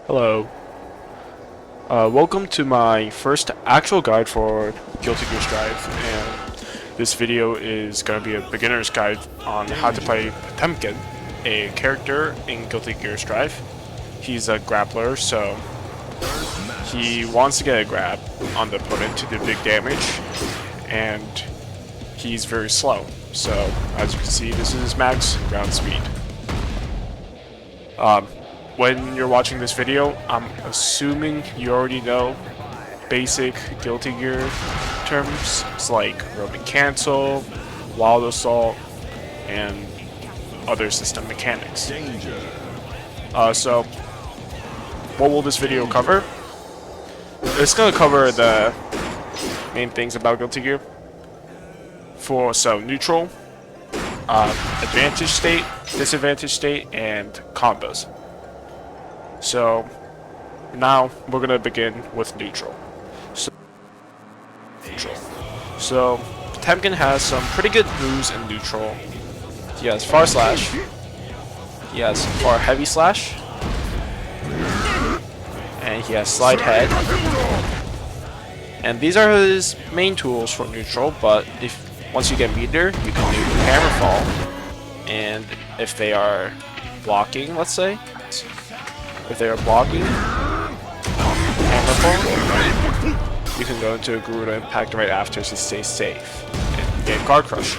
Hello. Welcome to my first actual guide for Guilty Gear Strive, and this video is going to be a beginner's guide on how to play Potemkin, a character in Guilty Gear Strive. He's a grappler, so he wants to get a grab on the opponent to do big damage, and he's very slow. So, as you can see, this is his max ground speed. When you're watching this video, I'm assuming you already know basic Guilty Gear terms. It's like roaming cancel, wild assault, and other system mechanics. So, what will this video cover? It's gonna cover the main things about Guilty Gear. So neutral, advantage state, disadvantage state, and combos. So now we're gonna begin with neutral. So Potemkin has some pretty good moves in neutral. He has far slash. He has far heavy slash. And he has slide head. And these are his main tools for neutral, but once you get meter, you can do hammer fall. And if they are blocking, let's say, if they are blocking hammer fall, you can go into a Garuda impact right after to stay safe and get guard crush.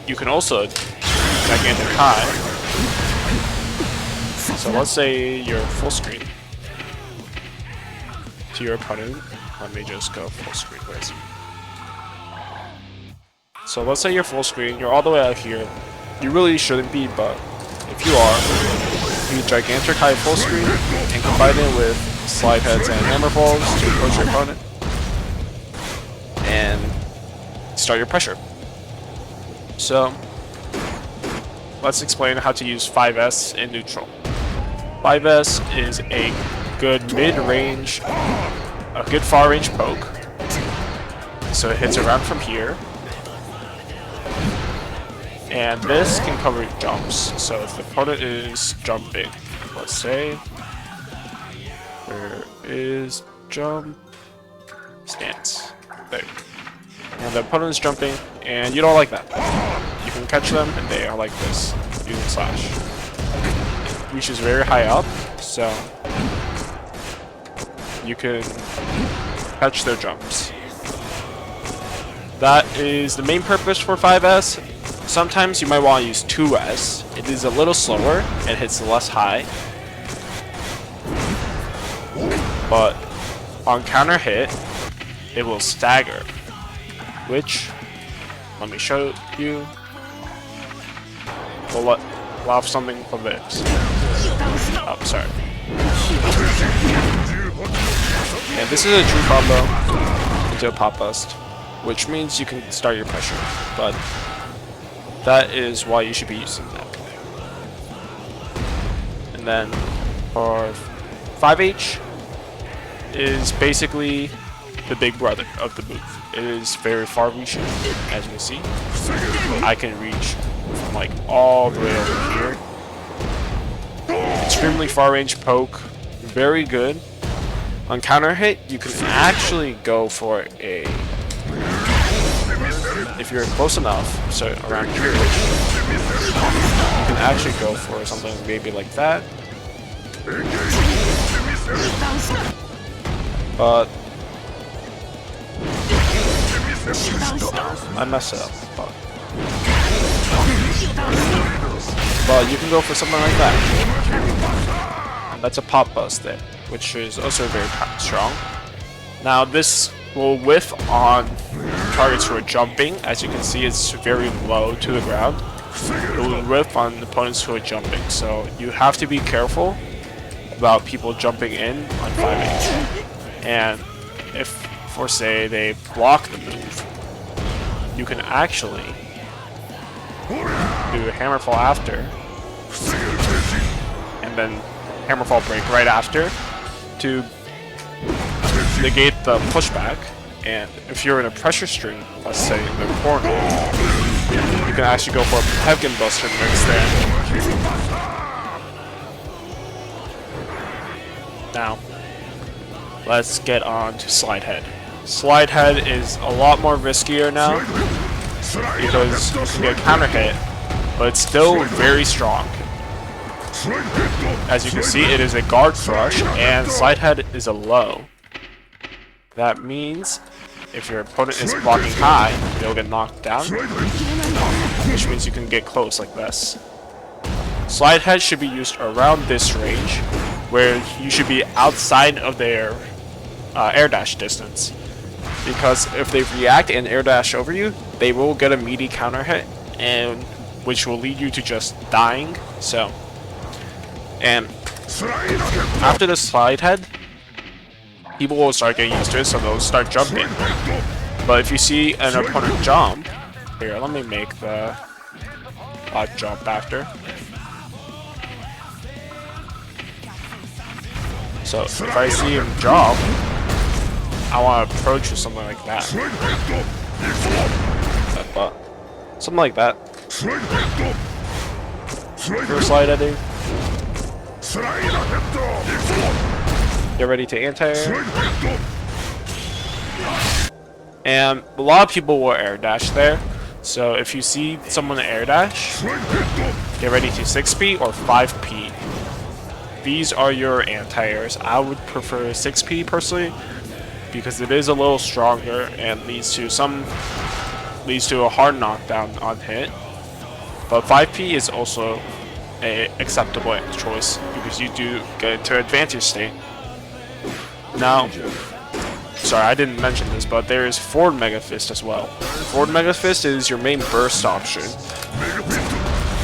You can also gigantic high. So let's say you're full screen to your opponent. Let me just go full screen with. So let's say you're full screen, you're all the way out here. You really shouldn't be, but if you are, you gigantic high full screen and combine it with slide heads and hammer falls to approach your opponent and start your pressure. So let's explain how to use 5S in neutral. 5S is a good mid-range, a good far-range poke. So it hits around from here. And this can cover jumps. So if the opponent is jumping, let's say, where is jump? Stance. There. And the opponent is jumping, and you don't like that. You can catch them, and they are like this, using slash. It reaches very high up, so you can catch their jumps. That is the main purpose for 5S. Sometimes you might want to use 2S. It is a little slower and hits less high. But on counter hit, it will stagger. Which, let me show you. We'll allow something from this. Oh, sorry. And this is a true combo into a pop bust, which means you can start your pressure. But that is why you should be using that. And then for 5H is basically the big brother of the move. It is very far reaching, as you can see. I can reach from like all the way over here. Extremely far range poke, very good. On counter hit, you can actually go for a, if you're close enough, so around here, you can actually go for something maybe like that. But I messed it up. But you can go for something like that. That's a pop bust there, which is also very strong. Now this will whiff on targets who are jumping. As you can see, it's very low to the ground. It will whiff on opponents who are jumping. So you have to be careful about people jumping in on 5H. And if, for say, they block the move, you can actually do a hammer fall after, and then hammer fall break right after to negate the pushback. And if you're in a pressure string, let's say in the corner, you can actually go for a Potemkin Buster mix there. Now, let's get on to Slide Head. Slide Head is a lot more riskier now because you can get counter hit, but it's still very strong. As you can see, it is a guard crush, and Slide Head is a low. That means if your opponent is blocking high, they'll get knocked down, which means you can get close like this. Slide Head should be used around this range, where you should be outside of their air dash distance. Because if they react and air dash over you, they will get a meaty counter hit, and which will lead you to just dying. So, and after the Slide Head, people will start getting used to it, so they'll start jumping. But if you see an opponent jump, here, let me make the jump after. So if I see him jump, I want to approach with something like that. Something like that. First slide heading. Get ready to anti-air. And a lot of people will air dash there. So if you see someone air dash, get ready to 6P or 5P. These are your anti-airs. I would prefer 6P personally, because it is a little stronger and leads to a hard knockdown on hit. But 5P is also a acceptable choice because you do get into advantage state. Now, sorry, I didn't mention this, but there is Forward Mega Fist as well. Forward Mega Fist is your main burst option,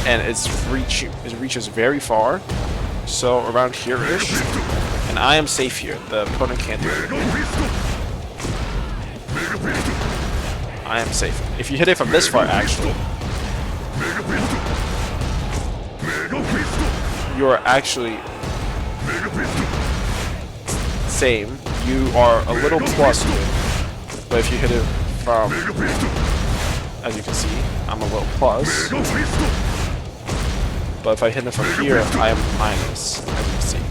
and it reaches very far, so around here-ish, and I am safe here. The opponent can't do it. I am safe. If you hit it from this far, actually, you are actually same. You are a little plus here, but if you hit it from, as you can see, I'm a little plus. But if I hit it from here, I am minus, as you can see.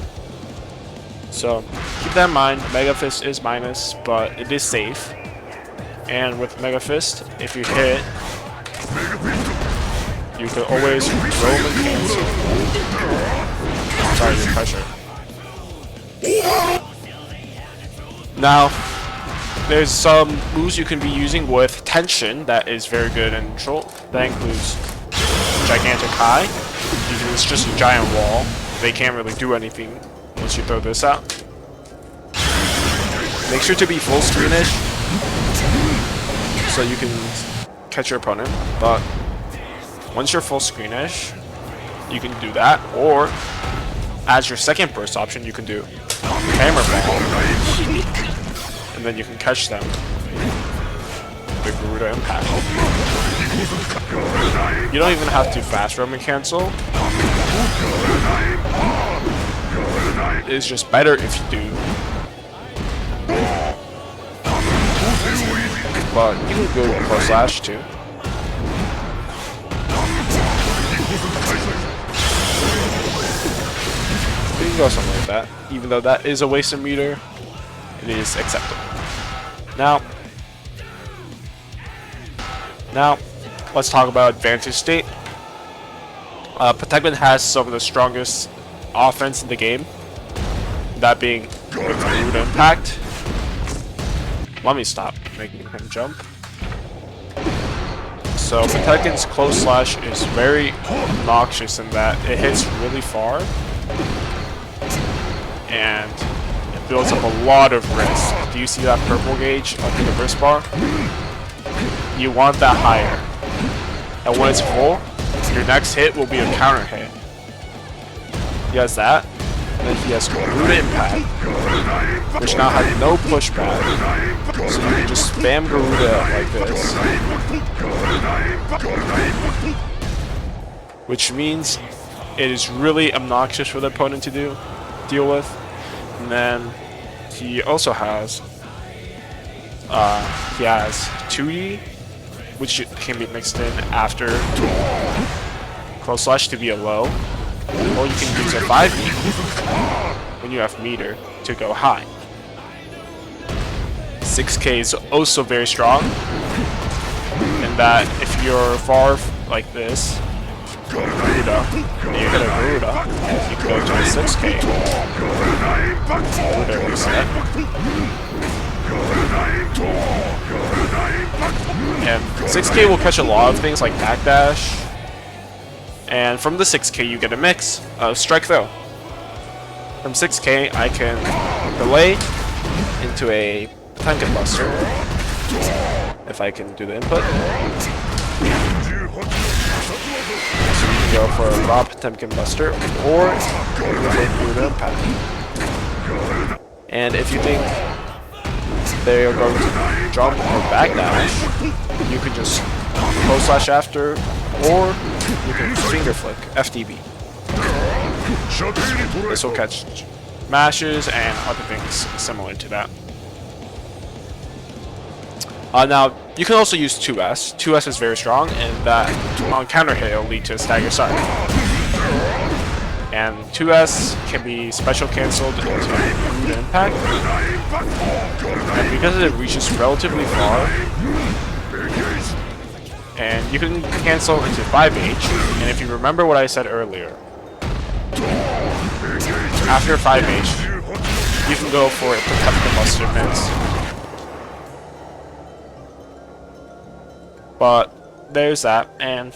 So keep that in mind. Mega Fist is minus, but it is safe. And with Mega Fist, if you hit, you can always roam and cancel. Sorry, the pressure. Now, there's some moves you can be using with tension that is very good in neutral. That includes Gigantic High. It's just a giant wall. They can't really do anything once you throw this out. Make sure to be full screenish so you can catch your opponent. But once you're full screenish, you can do that. Or as your second burst option, you can do Hammer Ball, and then you can catch them. The Garuda Impact. You don't even have to fast roam and cancel. It's just better if you do. But you can go for slash too. You can go something like that. Even though that is a waste of meter, it is acceptable. Now, let's talk about advantage state. Potemkin has some of the strongest offense in the game. That being with Garuda Impact. Let me stop making him jump. So Potemkin's close slash is very obnoxious in that it hits really far. And it builds up a lot of risk. Do you see that purple gauge under the burst bar? You want that higher. And when it's full, your next hit will be a counter hit. He has that. And then he has Garuda Impact, which now has no pushback. So you can just spam Garuda like this. Which means it is really obnoxious for the opponent to deal with. And then he also has 2E, which can be mixed in after close slash to be a low. or you can use a 5e when you have meter to go high. 6K is also very strong in that if you're far like this, Garuda, and you hit a Garuda, you can go to a 6K. Garuda reset. And 6K will catch a lot of things like backdash. And from the 6K you get a mix of strike throw. From 6K I can delay into a Potemkin Buster if I can do the input. So you can go for a raw Potemkin Buster or do the impact. And if you think they are going to jump or backdash, you can just close slash after, or you can finger flick, FDB. This will catch mashes and other things similar to that. Now, you can also use 2S. 2S is very strong, and that on counter hit will lead to a stagger start. And 2S can be special cancelled into Garuda impact. And because it reaches relatively far, and you can cancel into 5H, and if you remember what I said earlier, after 5H, you can go for a Potemkin Buster mix. But there's that, and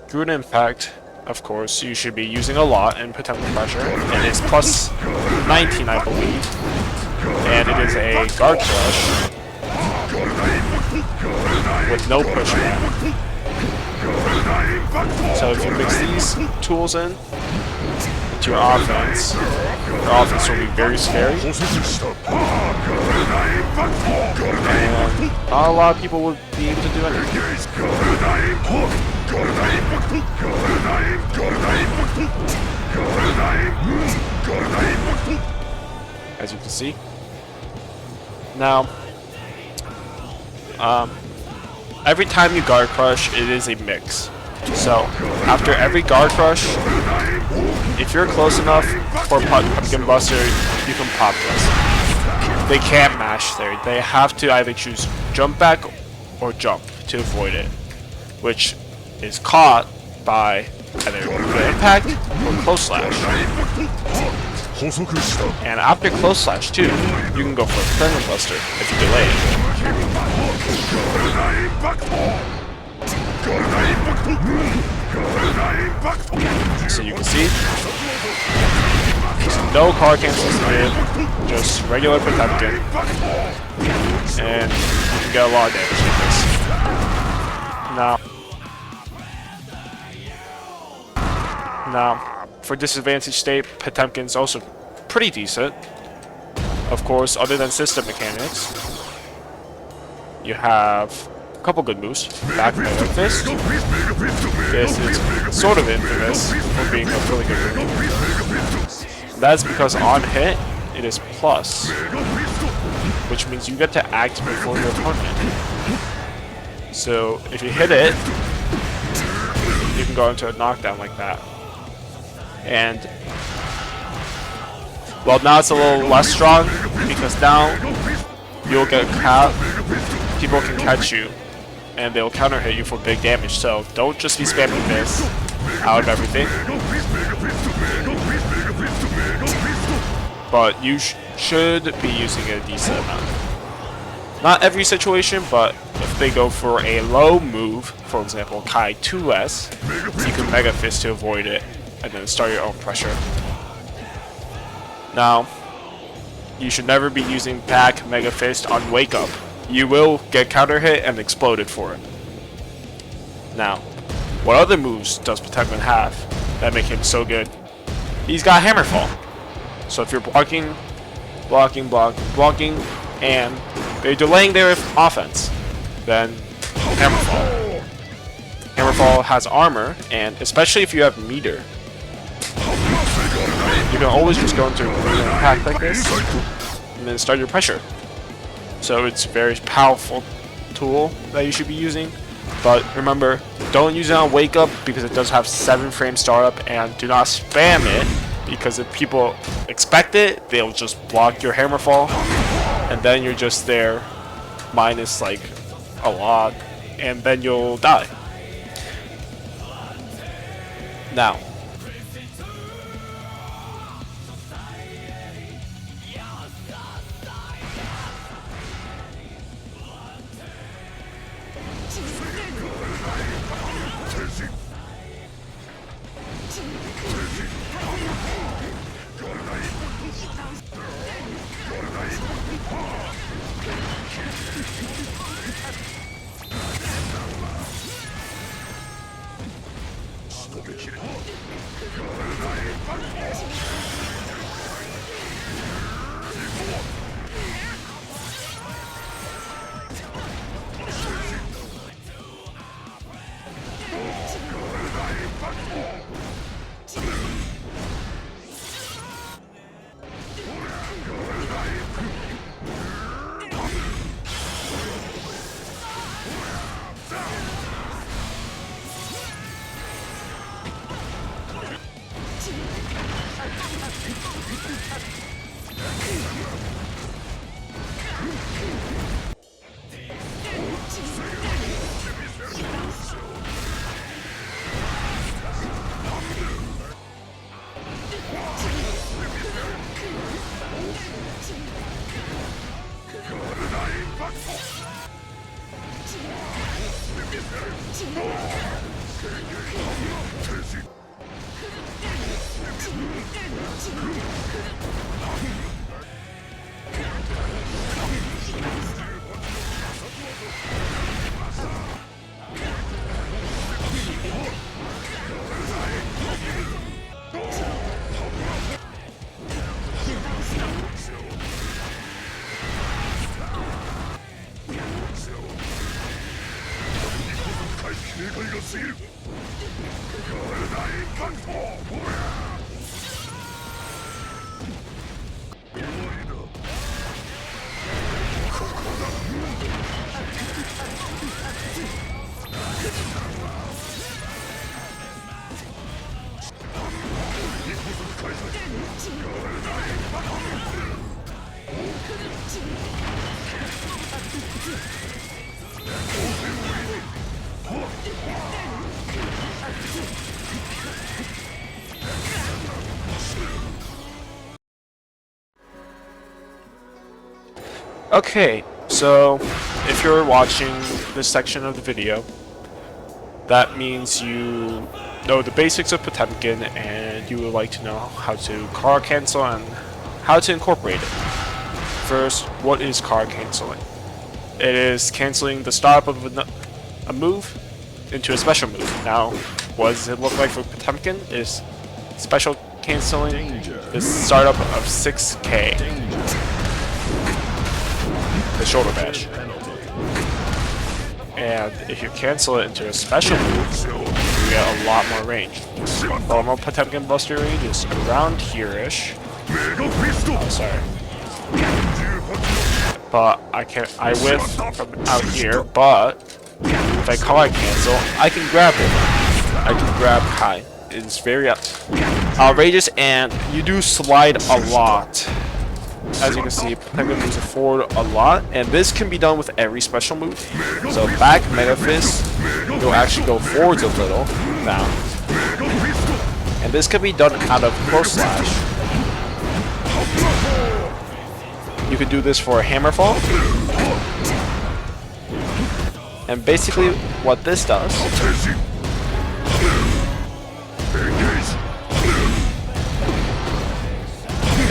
Garuda impact, of course, you should be using a lot in Potemkin pressure, and it's plus 19, I believe, and it is a guard crush with no pushback. So if you mix these tools into your offense will be very scary, and not a lot of people will be able to do anything. As you can see. Now, every time you guard crush, it is a mix. So, after every guard crush, if you're close enough for Potemkin Buster, you can pop this. They can't mash there. They have to either choose jump back or jump to avoid it, which is caught by either Garuda impact or close slash. And after close slash too, you can go for a Potemkin Buster if you delay it. So you can see, no card cancels needed, just regular Potemkin, and you can get a lot of damage with this. Now, for disadvantage state, Potemkin's also pretty decent. Of course, other than system mechanics, you have a couple good moves. Back Mega Fist. This is sort of infamous for being a really good move. That's because on hit, it is plus, which means you get to act before your opponent. So if you hit it, you can go into a knockdown like that. And well, now it's a little less strong because now you'll get people can catch you and they'll counter hit you for big damage. So don't just be spamming this out of everything. But you should be using a decent amount. Not every situation, but if they go for a low move, for example, Kai 2S, you can Mega Fist to avoid it and then start your own pressure. Now, you should never be using back Mega Fist on Wake Up. You will get counter hit and exploded for it. Now, what other moves does Potemkin have that make him so good? He's got Hammerfall. So if you're blocking, and they're delaying their offense, then Hammerfall. Hammerfall has armor, and especially if you have meter, you can always just go into a impact like this, and then start your pressure. So it's a very powerful tool that you should be using. But remember, don't use it on wake up because it does have 7-frame startup, and do not spam it because if people expect it, they'll just block your hammerfall, and then you're just there minus like a lot, and then you'll die. Now, okay, so if you're watching this section of the video, that means you know the basics of Potemkin and you would like to know how to card cancel and how to incorporate it. First, what is card canceling? It is canceling the startup of a move into a special move. Now, what does it look like for Potemkin? Is special canceling the startup of 6k. The shoulder bash. And if you cancel it into a special move, you get a lot more range. Normal Potemkin Buster range is around here-ish. Oh, sorry. But I whiff from out here, but if I card cancel, I can grab it. I can grab high. It's very outrageous, and you do slide a lot. As you can see, Potemkin moves forward a lot, and this can be done with every special move. So back Mega Fist, you'll actually go forwards a little now. And this can be done out of close slash. You could do this for a hammer fall. And basically what this does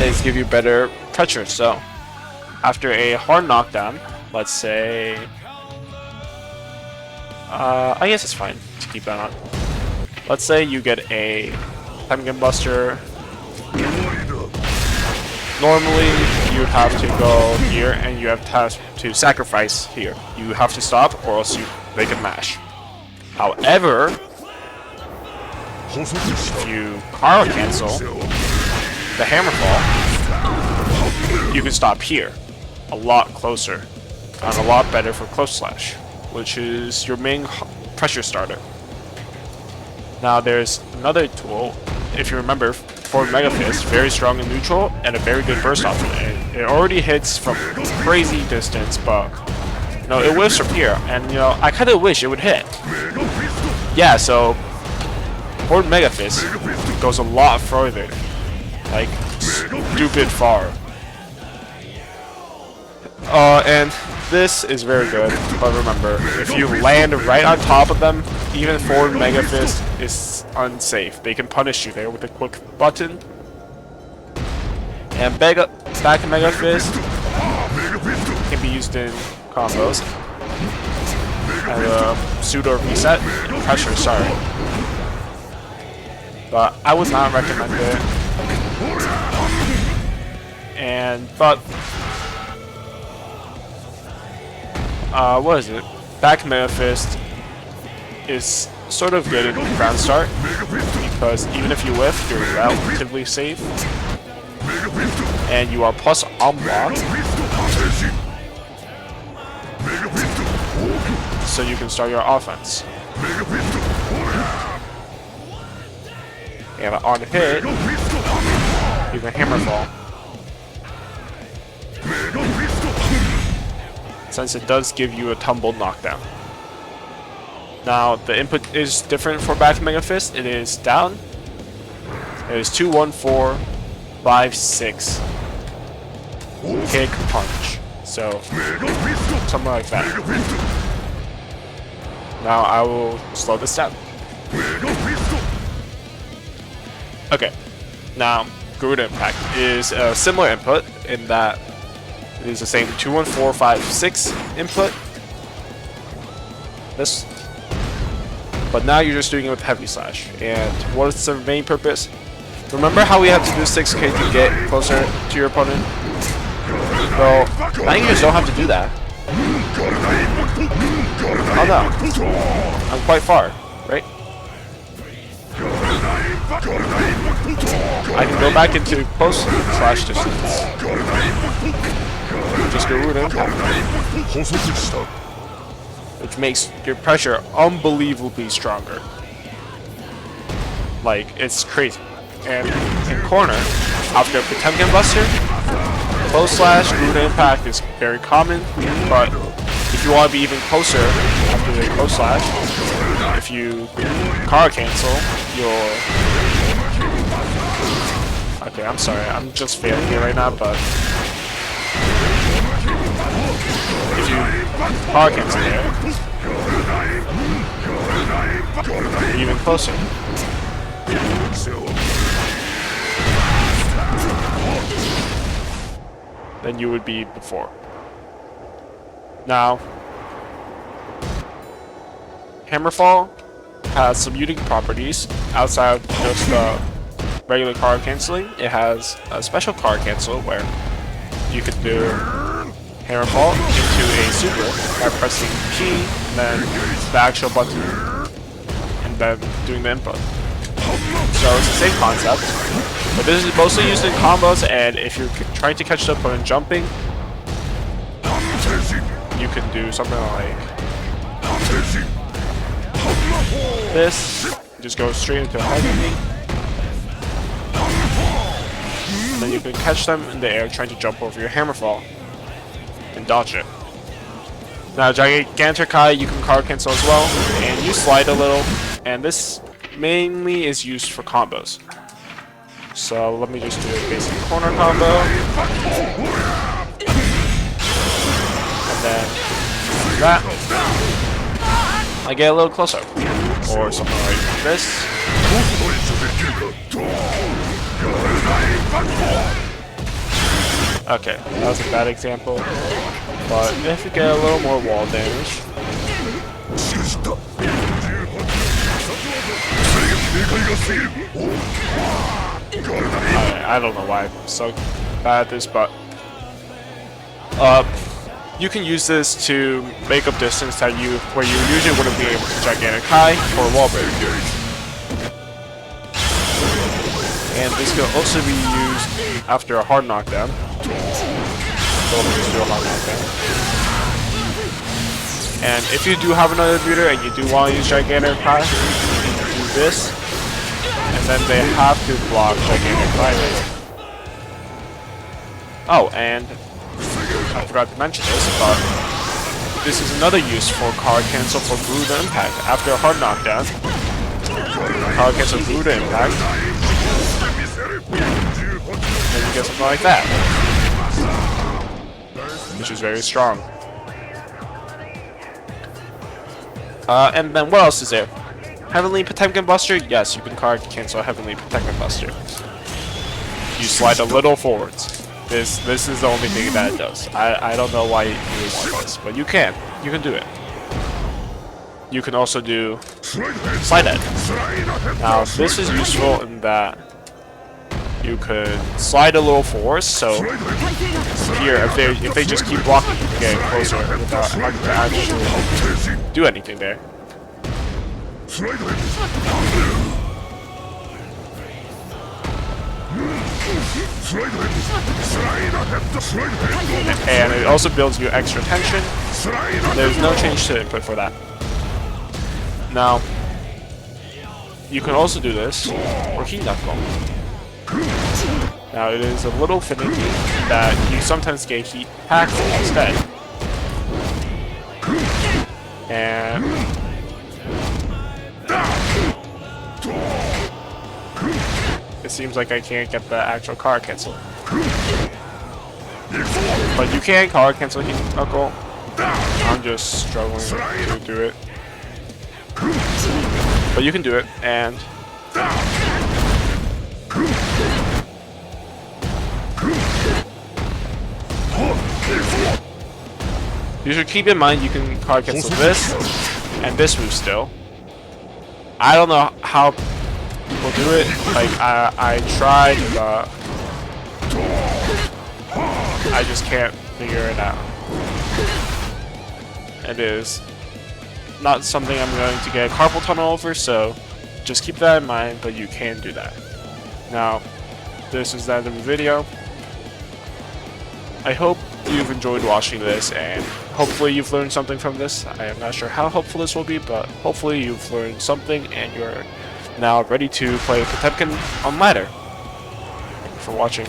is give you better pressure. So after a hard knockdown, let's say I guess it's fine to keep that on. Let's say you get a Potemkin Buster. Normally you'd have to go here and you have to sacrifice here. You have to stop or else they can mash. However, if you card cancel the hammer fall, you can stop here. A lot closer and a lot better for close slash. which is your main pressure starter. Now there's another tool, if you remember, for Mega Fist, very strong in neutral and a very good burst off. It already hits from crazy distance, but you know, it whiffs from here, and you know, I kind of wish it would hit. Yeah, so Horde Mega Fist goes a lot further, like stupid far. And this is very good, but remember, if you land right on top of them, even forward Mega Fist is unsafe. They can punish you there with a quick button. And back Mega Fist can be used in combos. And pseudo reset, pressure, sorry. But I would not recommend it. But what is it? Back Mega Fist is sort of good in ground start because even if you whiff, you're relatively safe, and you are plus on block, so you can start your offense. And on hit, you can hammer fall. Since it does give you a tumbled knockdown. Now, the input is different for back Mega Fist. It is down. It is 2, 1, 4, 5, 6. Kick, punch. So, something like that. Now, I will slow this down. Okay. Now, Garuda Impact is a similar input in that it is the same 2, 1, 4, 5, 6 input. This. But now you're just doing it with Heavy Slash. And what is the main purpose? Remember how we have to do 6k to get closer to your opponent? Well, now you just don't have to do that. Oh no. I'm quite far, right? I can go back into close slash distance. Just Garuda Impact, which makes your pressure unbelievably stronger. Like, it's crazy. And in corner, after Potemkin Buster, close slash Garuda Impact is very common, but if you want to be even closer after the close slash, if you car cancel your... Okay, I'm sorry, I'm just failing here right now, but if you car cancel there, you're even closer. Than you would be before. Now, Hammerfall has some unique properties outside of just the regular card canceling. It has a special card cancel where you can do Hammerfall into a super by pressing P and then the actual button and then doing the input. So it's the same concept, but this is mostly used in combos, and if you're trying to catch the opponent jumping, you can do something like this. Just go straight into a heavy, and then you can catch them in the air trying to jump over your Hammerfall and dodge it. Now Gigantic you can card cancel as well, and you slide a little, and this mainly is used for combos. So let me just do a basic corner combo. And then that. I get a little closer. Or something like this. Okay, that was a bad example. But if you get a little more wall damage. I don't know why I'm so bad at this, but you can use this to make up distance that where you usually wouldn't be able to Gigantic High or Wall Break. And this can also be used after a hard knockdown. So let me just do a hard knockdown. And if you do have another builder and you do want to use Gigantic Cry, you can do this. And then they have to block Gigantic Cry. Oh, and I forgot to mention this, but this is another use for card cancel for Buddha Impact. After a hard knockdown, card cancel Buddha Impact, and you get something like that, which is very strong. And then what else is there? Heavenly Potemkin Buster? Yes, you can card cancel Heavenly Potemkin Buster. You slide a little forwards. This is the only thing that it does. I don't know why you would want this, but you can. You can do it. You can also do slide edge. Now this is useful in that you could slide a little forward, so here if they just keep blocking, you can get closer without having to actually do anything there. And it also builds you extra tension. There's no change to input for that. Now, you can also do this, or Heat Knuckle. Now, it is a little finicky that you sometimes get Heat Tackle instead. And it seems like I can't get the actual card cancel. But you can card cancel Heat Knuckle. I'm just struggling to do it. But you can do it, and you should keep in mind you can card cancel this and this move still. I don't know how people do it. Like I tried, but I just can't figure it out. It is not something I'm going to get carpal tunnel over, so just keep that in mind, but you can do that. Now, this is the end of the video. I hope you've enjoyed watching this, and hopefully you've learned something from this. I am not sure how helpful this will be, but hopefully you've learned something and you're now ready to play Potemkin on ladder. Thank you for watching.